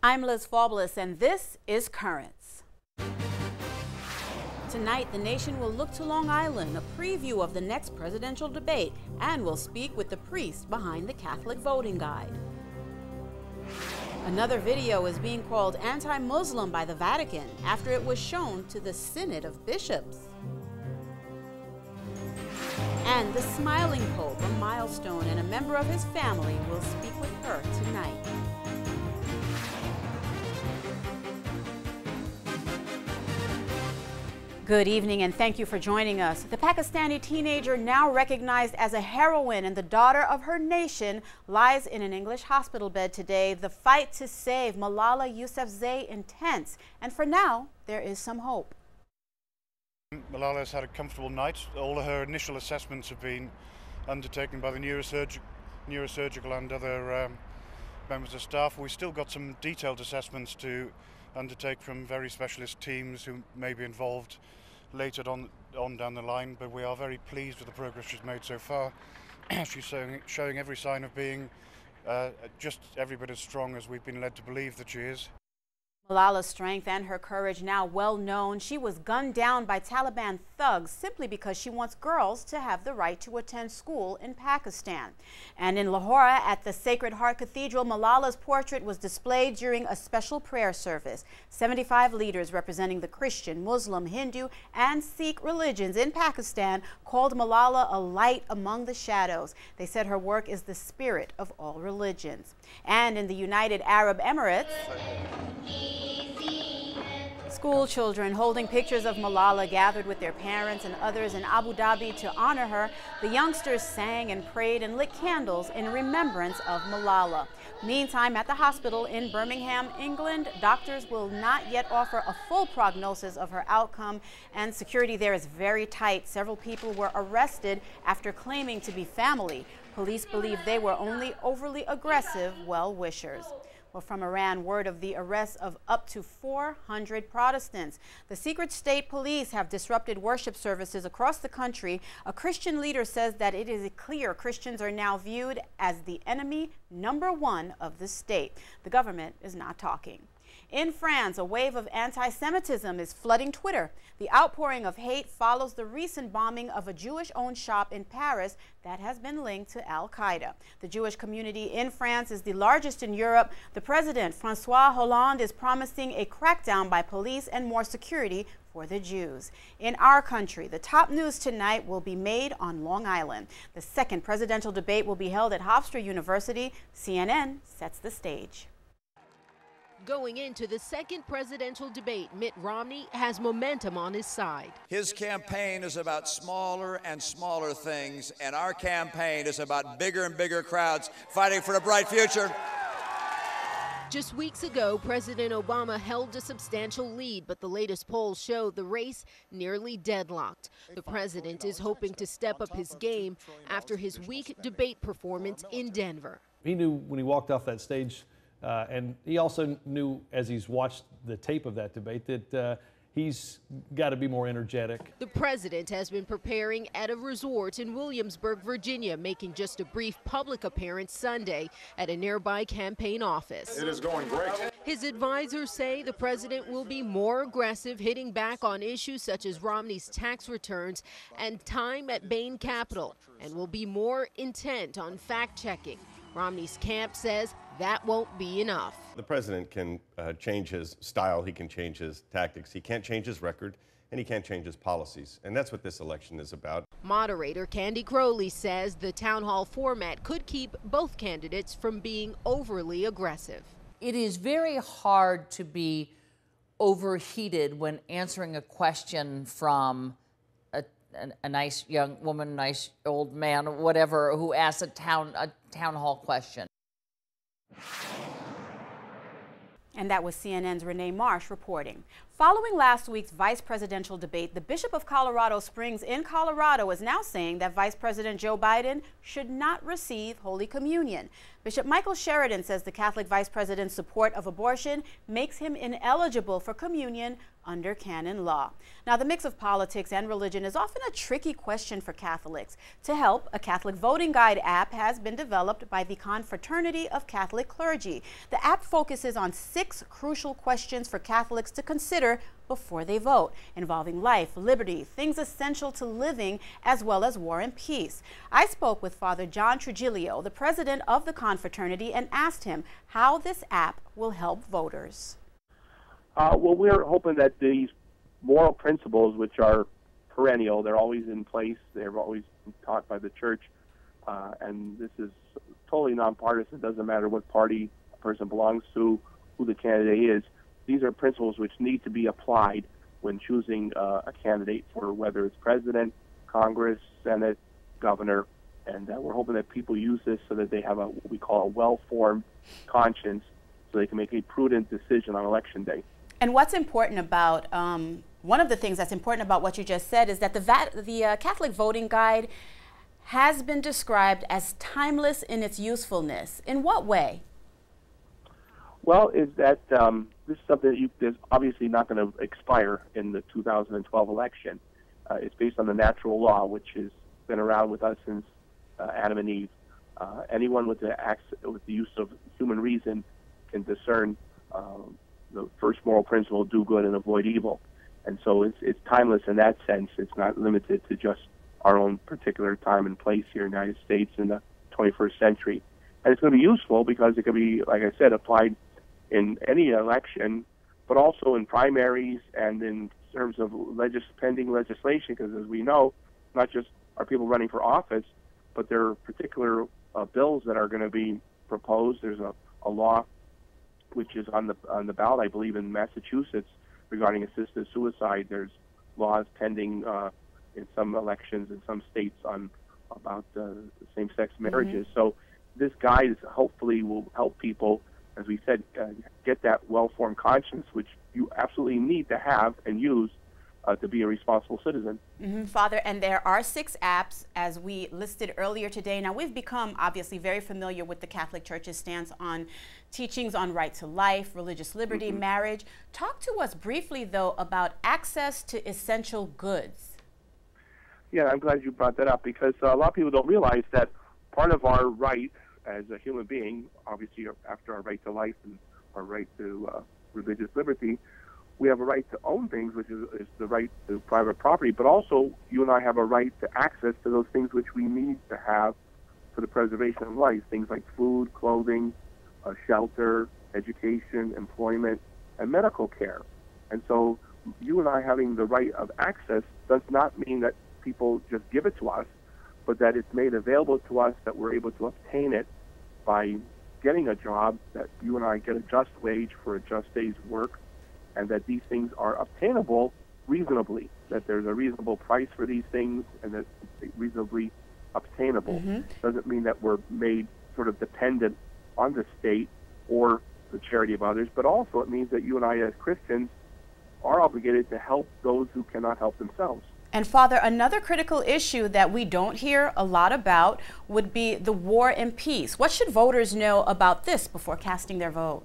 I'm Liz Faubulous, and this is Currents. Tonight, the nation will look to Long Island, a preview of the next presidential debate, and will speak with the priest behind the Catholic voting guide. Another video is being called anti-Muslim by the Vatican after it was shown to the Synod of Bishops. And the smiling Pope, a milestone, and a member of his family will speak with her tonight. Good evening, and thank you for joining us. The Pakistani teenager, now recognized as a heroine and the daughter of her nation, lies in an English hospital bed today. The fight to save Malala Yousafzai intense, and for now, there is some hope. Malala has had a comfortable night. All of her initial assessments have been undertaken by the neurosurgical and other members of staff. We've still got some detailed assessments to undertake from very specialist teams who may be involved later on down the line, but we are very pleased with the progress she's made so far. She's showing every sign of being just every bit as strong as we've been led to believe that she is. Malala's strength and her courage now well known. She was gunned down by Taliban thugs simply because she wants girls to have the right to attend school in Pakistan. And in Lahore at the Sacred Heart Cathedral, Malala's portrait was displayed during a special prayer service. 75 leaders representing the Christian, Muslim, Hindu, and Sikh religions in Pakistan called Malala a light among the shadows. They said her work is the spirit of all religions. And in the United Arab Emirates, school children holding pictures of Malala gathered with their parents and others in Abu Dhabi to honor her. The youngsters sang and prayed and lit candles in remembrance of Malala. Meantime, at the hospital in Birmingham, England, doctors will not yet offer a full prognosis of her outcome, and security there is very tight. Several people were arrested after claiming to be family. Police believe they were only overly aggressive well-wishers. Well, from Iran, word of the arrest of up to 400 Protestants. The secret state police have disrupted worship services across the country. A Christian leader says that it is clear Christians are now viewed as the enemy #1 of the state. The government is not talking. In France, a wave of anti-Semitism is flooding Twitter. The outpouring of hate follows the recent bombing of a Jewish-owned shop in Paris that has been linked to Al-Qaeda. The Jewish community in France is the largest in Europe. The president, François Hollande, is promising a crackdown by police and more security for the Jews. In our country, the top news tonight will be made on Long Island. The second presidential debate will be held at Hofstra University. CNN sets the stage. Going into the second presidential debate, Mitt Romney has momentum on his side. His campaign is about smaller and smaller things, and our campaign is about bigger and bigger crowds fighting for a bright future. Just weeks ago, President Obama held a substantial lead, but the latest polls show the race nearly deadlocked. The president is hoping to step up his game after his weak debate performance in Denver. He knew when he walked off that stage, and he also knew as he's watched the tape of that debate that he's got to be more energetic. The president has been preparing at a resort in Williamsburg, Virginia, making just a brief public appearance Sunday at a nearby campaign office. It is going great. His advisors say the president will be more aggressive, hitting back on issues such as Romney's tax returns and time at Bain Capital, and will be more intent on fact-checking. Romney's camp says that won't be enough. The president can change his style, he can change his tactics, he can't change his record, and he can't change his policies. And that's what this election is about. Moderator Candy Crowley says the town hall format could keep both candidates from being overly aggressive. It is very hard to be overheated when answering a question from a nice young woman, a nice old man, whatever, who asks a town hall question. And that was CNN's Renee Marsh reporting. Following last week's vice presidential debate, the Bishop of Colorado Springs in Colorado is now saying that Vice President Joe Biden should not receive Holy Communion. Bishop Michael Sheridan says the Catholic vice president's support of abortion makes him ineligible for communion under canon law. Now, the mix of politics and religion is often a tricky question for Catholics. To help, a Catholic voting guide app has been developed by the Confraternity of Catholic Clergy. The app focuses on 6 crucial questions for Catholics to consider before they vote, involving life, liberty, things essential to living, as well as war and peace. I spoke with Father John Trujillo, the president of the Confraternity, and asked him how this app will help voters. Well, we're hoping that these moral principles, which are perennial, they're always in place, they're always taught by the church, and this is totally nonpartisan. It doesn't matter what party a person belongs to, who the candidate is. These are principles which need to be applied when choosing a candidate for whether it's president, Congress, Senate, governor, and we're hoping that people use this so that they have what we call a well-formed conscience, so they can make a prudent decision on election day. And what's important about, one of the things that's important about what you just said is that the Catholic Voting Guide has been described as timeless in its usefulness. In what way? Well, is that this is something that's obviously not going to expire in the 2012 election. It's based on the natural law, which has been around with us since Adam and Eve. Anyone with the use of human reason can discern the first moral principle: do good and avoid evil. And so it's timeless in that sense. It's not limited to just our own particular time and place here in the United States in the 21st century. And it's going to be useful because it can be, like I said, applied in any election, but also in primaries and in terms of pending legislation, because as we know, not just are people running for office, but there are particular bills that are going to be proposed. There's a law which is on the ballot, I believe, in Massachusetts regarding assisted suicide. There's laws pending in some elections in some states about same-sex marriages. So this guide hopefully will help people, as we said, get that well-formed conscience, which you absolutely need to have and use to be a responsible citizen. Father, and there are 6 apps, as we listed earlier today. Now, we've become obviously very familiar with the Catholic Church's stance on teachings on right to life, religious liberty, marriage. Talk to us briefly, though, about access to essential goods. Yeah, I'm glad you brought that up, because a lot of people don't realize that part of our right as a human being, obviously after our right to life and our right to religious liberty, we have a right to own things, which is the right to private property, but also you and I have a right to access to those things which we need to have for the preservation of life, things like food, clothing, shelter, education, employment, and medical care. And so you and I having the right of access does not mean that people just give it to us, but that it's made available to us, that we're able to obtain it by getting a job, that you and I get a just wage for a just day's work, and that these things are obtainable reasonably, that there's a reasonable price for these things, and that it's reasonably obtainable. Doesn't mean that we're made sort of dependent on the state or the charity of others, but also it means that you and I as Christians are obligated to help those who cannot help themselves. And Father, another critical issue that we don't hear a lot about would be the war and peace. What should voters know about this before casting their vote?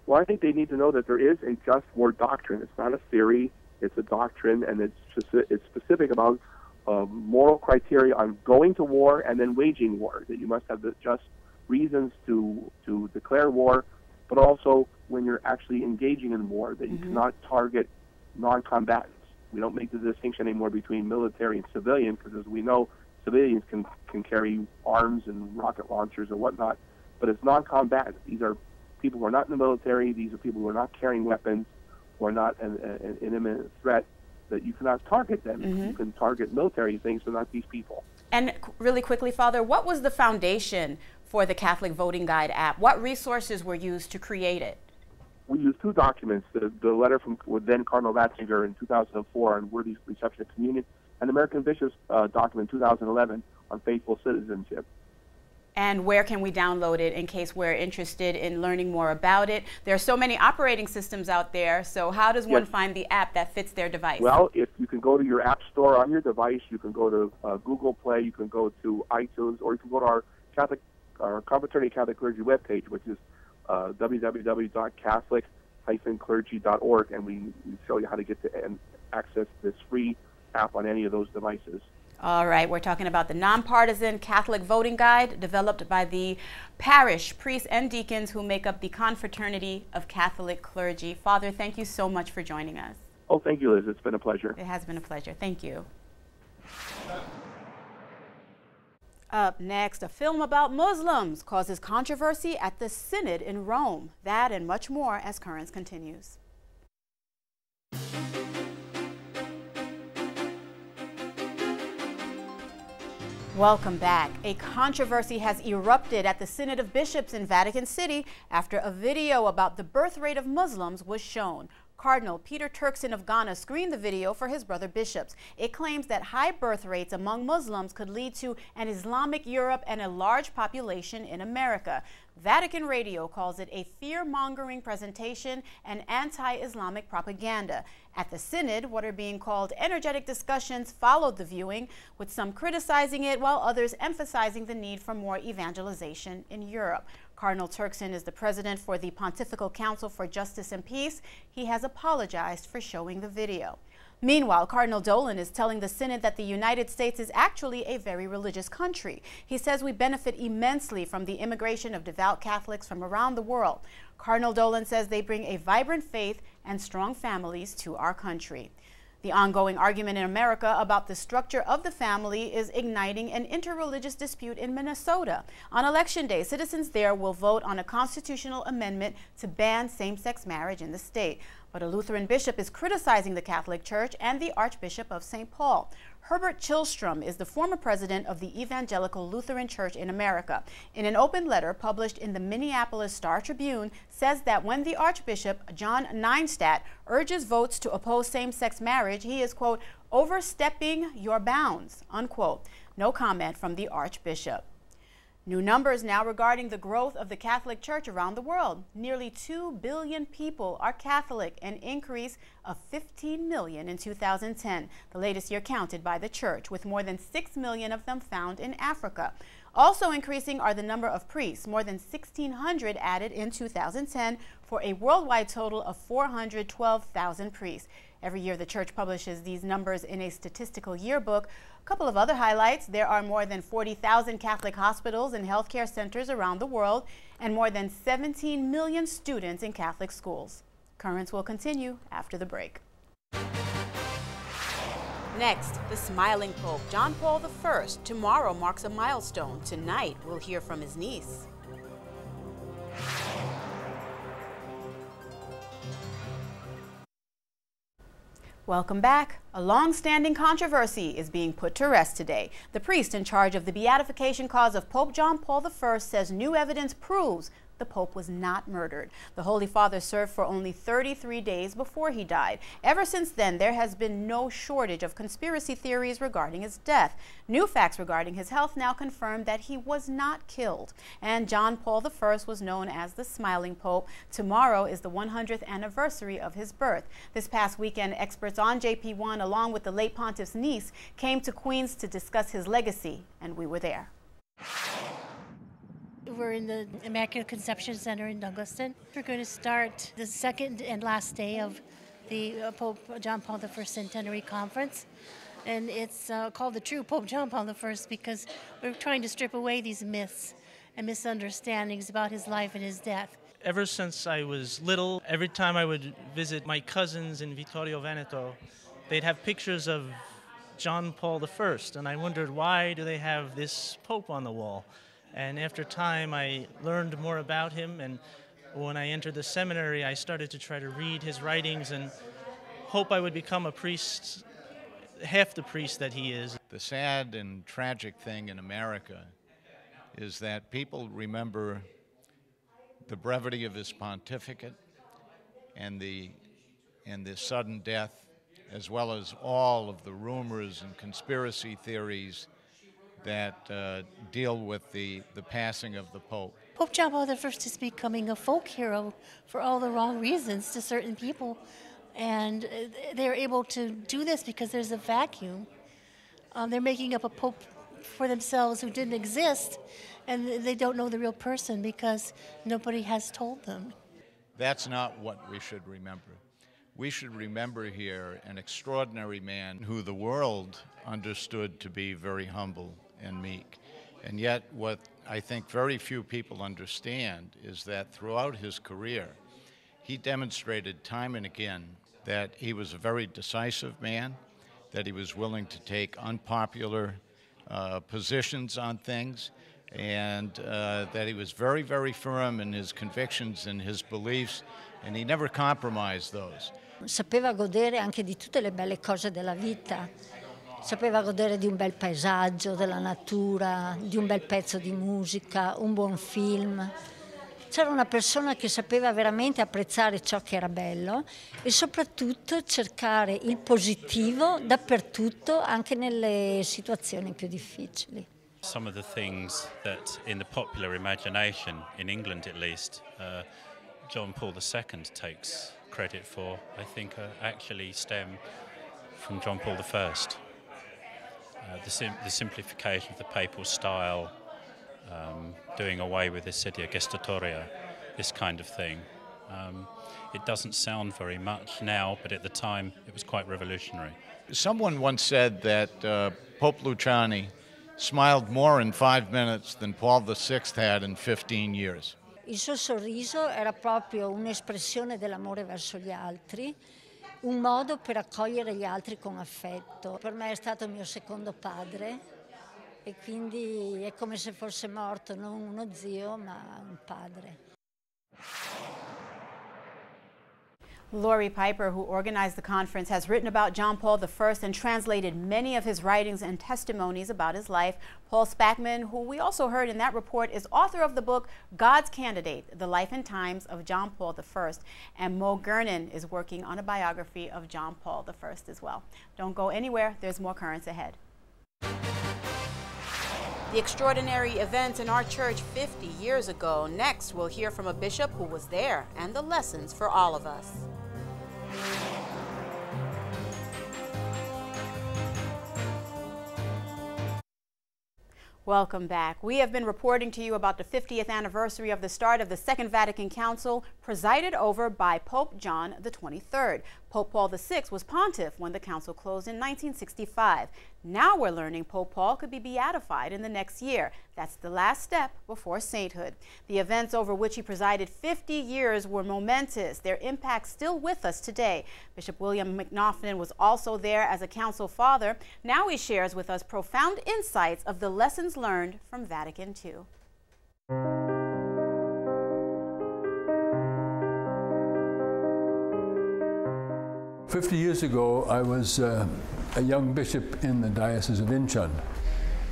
Well, I think they need to know that there is a just war doctrine. It's not a theory, it's a doctrine, and it's specific about moral criteria on going to war and then waging war, that you must have the just reasons to declare war, but also when you're actually engaging in war, that you cannot target non-combatants. We don't make the distinction anymore between military and civilian, because as we know, civilians can carry arms and rocket launchers and whatnot, but it's non-combatants. These are people who are not in the military, these are people who are not carrying weapons, who are not an imminent threat, that you cannot target them. You can target military things, but not these people. And really quickly, Father, what was the foundation for the Catholic Voting Guide app? What resources were used to create it? We used 2 documents, the letter from then Cardinal Ratzinger in 2004 on worthy reception of communion, and the American Bishop's document in 2011 on faithful citizenship. And where can we download it in case we're interested in learning more about it? There are so many operating systems out there, so how does one find the app that fits their device? Well, if you can go to your app store on your device, you can go to Google Play, you can go to iTunes, or you can go to our Confraternity Catholic Clergy webpage, which is www.catholic-clergy.org, and we show you how to get to and access this free app on any of those devices. All right, we're talking about the nonpartisan Catholic voting guide developed by the parish priests and deacons who make up the Confraternity of Catholic Clergy. Father, thank you so much for joining us. Oh, thank you, Liz. It's been a pleasure. It has been a pleasure. Thank you. Up next, a film about Muslims causes controversy at the Synod in Rome. That and much more as Currents continues. Welcome back. A controversy has erupted at the Synod of Bishops in Vatican City after a video about the birth rate of Muslims was shown. Cardinal Peter Turkson of Ghana screened the video for his brother bishops. It claims that high birth rates among Muslims could lead to an Islamic Europe and a large population in America. Vatican Radio calls it a fear-mongering presentation and anti-Islamic propaganda. At the Synod, what are being called energetic discussions followed the viewing, with some criticizing it while others emphasizing the need for more evangelization in Europe. Cardinal Turkson is the president for the Pontifical Council for Justice and Peace. He has apologized for showing the video. Meanwhile, Cardinal Dolan is telling the Synod that the United States is actually a very religious country. He says we benefit immensely from the immigration of devout Catholics from around the world. Cardinal Dolan says they bring a vibrant faith and strong families to our country. The ongoing argument in America about the structure of the family is igniting an interreligious dispute in Minnesota. On Election Day, citizens there will vote on a constitutional amendment to ban same-sex marriage in the state. But a Lutheran bishop is criticizing the Catholic Church and the Archbishop of St. Paul. Herbert Chillstrom is the former president of the Evangelical Lutheran Church in America. In an open letter published in the Minneapolis Star-Tribune, says that when the Archbishop, John Neinstadt, urges votes to oppose same-sex marriage, he is, quote, overstepping your bounds, unquote. No comment from the Archbishop. New numbers now regarding the growth of the Catholic Church around the world. Nearly 2 billion people are Catholic, an increase of 15 million in 2010, the latest year counted by the Church, with more than 6 million of them found in Africa. Also increasing are the number of priests, more than 1,600 added in 2010 for a worldwide total of 412,000 priests. Every year the Church publishes these numbers in a statistical yearbook. A couple of other highlights: there are more than 40,000 Catholic hospitals and healthcare centers around the world, and more than 17 million students in Catholic schools. Currents will continue after the break. Next, the smiling Pope, John Paul I. Tomorrow marks a milestone. Tonight, we'll hear from his niece. Welcome back. A long-standing controversy is being put to rest today. The priest in charge of the beatification cause of Pope John Paul I says new evidence proves the Pope was not murdered. The Holy Father served for only 33 days before he died. Ever since then, there has been no shortage of conspiracy theories regarding his death. New facts regarding his health now confirm that he was not killed. And John Paul I was known as the Smiling Pope. Tomorrow is the 100th anniversary of his birth. This past weekend, experts on JP1, along with the late Pontiff's niece, came to Queens to discuss his legacy, and we were there. We're in the Immaculate Conception Center in Douglaston. We're going to start the second and last day of the Pope John Paul I Centenary Conference. And it's called the True Pope John Paul I because we're trying to strip away these myths and misunderstandings about his life and his death. Ever since I was little, every time I would visit my cousins in Vittorio Veneto, they'd have pictures of John Paul I, and I wondered, why do they have this Pope on the wall? And after time, I learned more about him, and when I entered the seminary, I started to try to read his writings and hope I would become a priest, half the priest that he is. The sad and tragic thing in America is that people remember the brevity of his pontificate and the sudden death, as well as all of the rumors and conspiracy theories that deal with the passing of the Pope. Pope John Paul I is becoming a folk hero for all the wrong reasons to certain people. And they're able to do this because there's a vacuum. They're making up a pope for themselves who didn't exist, and they don't know the real person because nobody has told them. That's not what we should remember. We should remember here an extraordinary man who the world understood to be very humble and meek. And yet what I think very few people understand is that throughout his career, he demonstrated time and again that he was a very decisive man, that he was willing to take unpopular positions on things, and that he was very, very firm in his convictions and his beliefs, and he never compromised those. Sapeva godere anche di tutte le belle cose della vita. Sapeva godere di un bel paesaggio, della natura, di un bel pezzo di musica, un buon film. C'era una persona che sapeva veramente apprezzare ciò che era bello e soprattutto cercare il positivo dappertutto, anche nelle situazioni più difficili. Some of the things that in the popular imagination, in England at least, John Paul II takes credit for, I think actually stem from John Paul I. The simplification of the papal style, doing away with the sedia gestatoria, this kind of thing. It doesn't sound very much now, but at the time it was quite revolutionary. Someone once said that Pope Luciani smiled more in 5 minutes than Paul VI had in 15 years. Il suo sorriso era proprio un'espressione dell'amore verso gli altri, un modo per accogliere gli altri con affetto. Per me è stato mio secondo padre e quindi è come se fosse morto non uno zio ma un padre. Lori Piper, who organized the conference, has written about John Paul I and translated many of his writings and testimonies about his life. Paul Spackman, who we also heard in that report, is author of the book God's Candidate, The Life and Times of John Paul I. And Mo Gernon is working on a biography of John Paul I as well. Don't go anywhere. There's more Currents ahead. The extraordinary events in our church 50 years ago. Next, we'll hear from a bishop who was there and the lessons for all of us. Welcome back. We have been reporting to you about the 50th anniversary of the start of the Second Vatican Council, presided over by Pope John XXIII. Pope Paul VI was pontiff when the council closed in 1965. Now we're learning Pope Paul could be beatified in the next year. That's the last step before sainthood. The events over which he presided 50 years were momentous. Their impact still with us today. Bishop William McNaughton was also there as a council father. Now he shares with us profound insights of the lessons learned from Vatican II. 50 years ago, I was a young bishop in the Diocese of Incheon,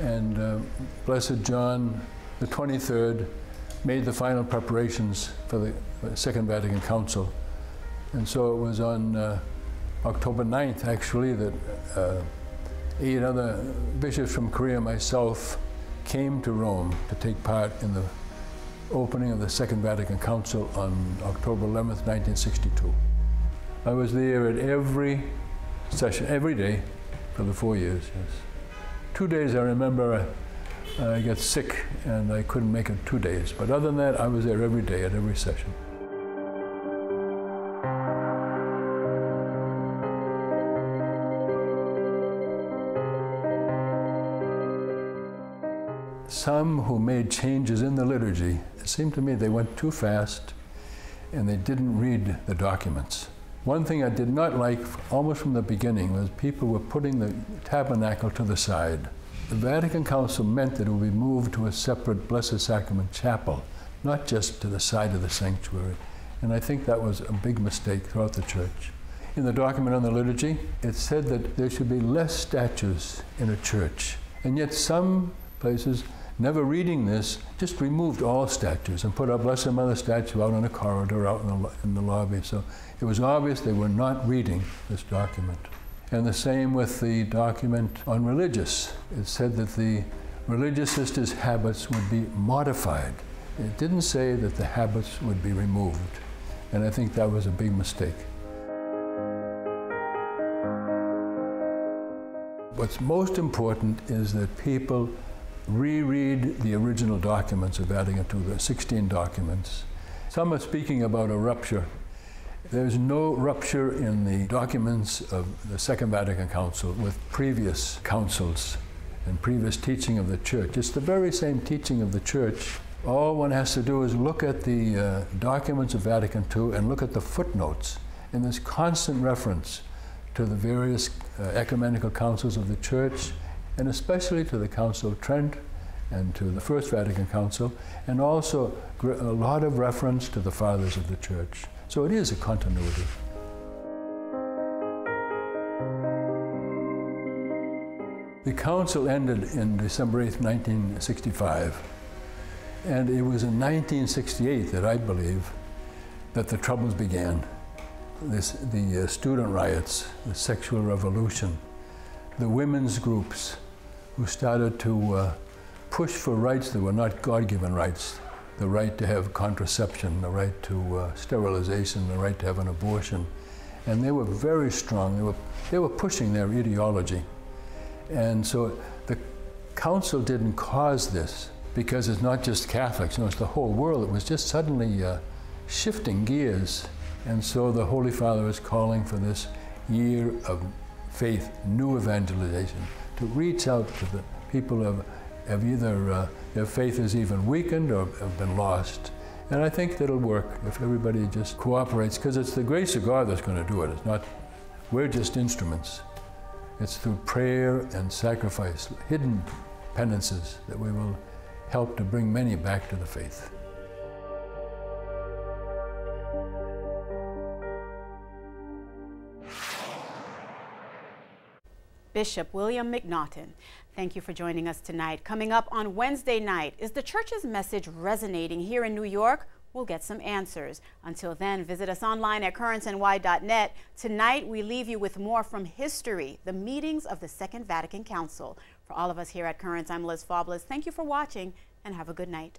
and Blessed John the 23rd made the final preparations for the Second Vatican Council. And so it was on October 9th, actually, that 8 other bishops from Korea, myself, came to Rome to take part in the opening of the Second Vatican Council on October 11th, 1962. I was there at every session, every day for the 4 years, yes. 2 days I remember I got sick and I couldn't make it 2 days, but other than that I was there every day at every session. Some who made changes in the liturgy, it seemed to me they went too fast and they didn't read the documents. One thing I did not like almost from the beginning was people were putting the tabernacle to the side. The Vatican Council meant that it would be moved to a separate Blessed Sacrament chapel, not just to the side of the sanctuary. And I think that was a big mistake throughout the church. In the document on the liturgy, it said that there should be less statues in a church. And yet some places, never reading this, just removed all statues and put a Blessed Mother statue out on a corridor, out in the lobby. So it was obvious they were not reading this document. And the same with the document on religious. It said that the religious sisters' habits would be modified. It didn't say that the habits would be removed, and I think that was a big mistake. What's most important is that people reread the original documents of Vatican II, the 16 documents. Some are speaking about a rupture. There's no rupture in the documents of the Second Vatican Council with previous councils and previous teaching of the Church. It's the very same teaching of the Church. All one has to do is look at the documents of Vatican II and look at the footnotes, and there's constant reference to the various ecumenical councils of the Church, and especially to the Council of Trent and to the First Vatican Council, and also a lot of reference to the Fathers of the Church. So it is a continuity. The Council ended in December 8, 1965, and it was in 1968 that I believe that the troubles began. The student riots, the sexual revolution, the women's groups who started to push for rights that were not God-given rights, the right to have contraception, the right to sterilization, the right to have an abortion. And they were very strong. They were pushing their ideology. And so the Council didn't cause this, because it's not just Catholics, it's the whole world. It was just suddenly shifting gears. And so the Holy Father is calling for this year of faith, new evangelization, to reach out to the people who have either, their faith is even weakened or have been lost. And I think that'll work if everybody just cooperates, because it's the grace of God that's going to do it. It's not, we're just instruments. It's through prayer and sacrifice, hidden penances, that we will help to bring many back to the faith. Bishop William McNaughton, thank you for joining us tonight. Coming up on Wednesday night, is the church's message resonating here in New York? We'll get some answers. Until then, visit us online at currentsny.net. Tonight, we leave you with more from history, the meetings of the Second Vatican Council. For all of us here at Currents, I'm Liz Faublas. Thank you for watching, and have a good night.